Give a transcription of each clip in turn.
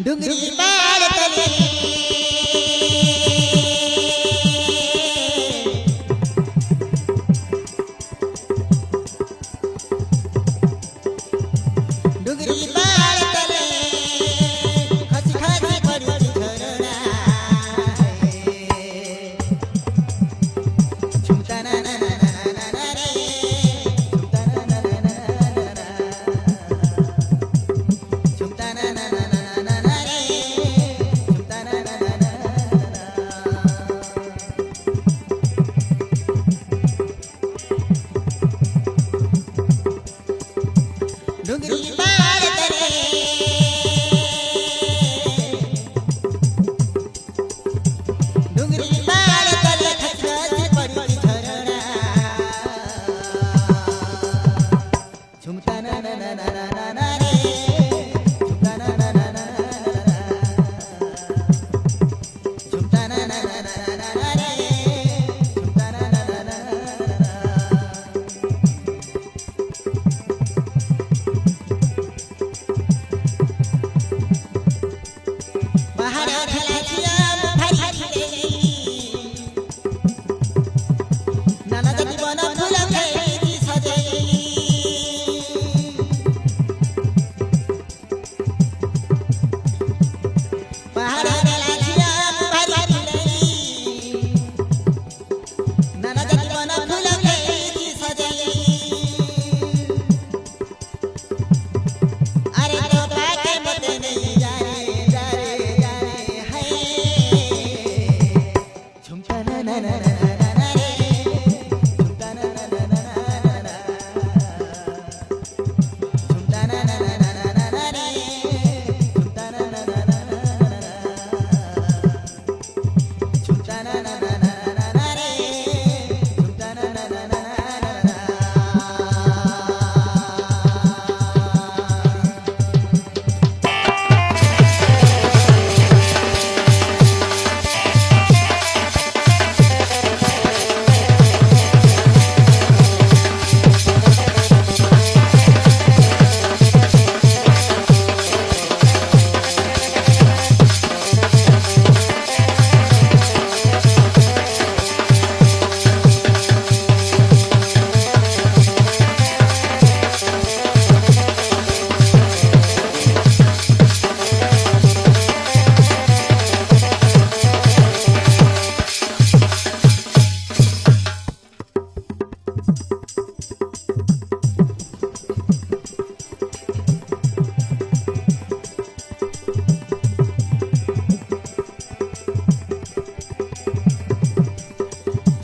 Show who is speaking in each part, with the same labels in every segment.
Speaker 1: डुंगरी पार तले डुंगरी पार तले खस खस पड़ी झरना झुमता ना ना ना ना ना रे झुमता ना ना ना ना ना झुमता ना ना ना ना ना रे झुमता ना ना ना ना डुंगरी पार तले डुंगरी पार तले खस खस पड़ी झरना झुमता ना ना ना ना ना ना रे झुमता ना ना ना ना ना झुमता ना ना ना ना ना रे झुमता ना ना ना ना बाहर खलासिया भरी खिले नाना जति बन फूल खेली सजे बाहर खलासिया भरी खिले नाना जति बन फूल खेली सजे अरे तो पाके मत नहीं जा रे जा रे जा रे है झुमता ना ना ना ना ना ना रे झुमता ना ना ना ना ना ना झुमता ना ना ना ना ना ना रे झुमता ना ना ना ना ना झुमता ना ना ना ना ना रे झुमता ना ना ना ना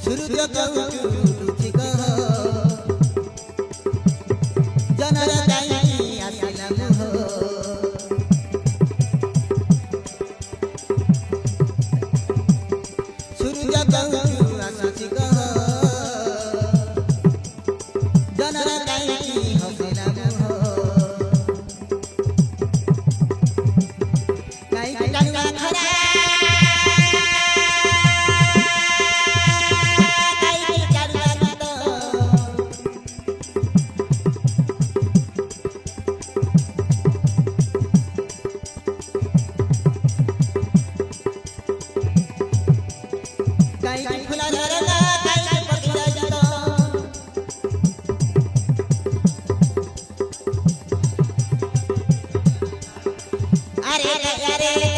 Speaker 1: सूर्य कहू तुझी कह जनर दाई आसिला मुह सूर्य कहू आसुची कह जनर दाई हसिला मुह काई कानुआ खरा काई फुला झरना काई बगिया जतो अरे अरे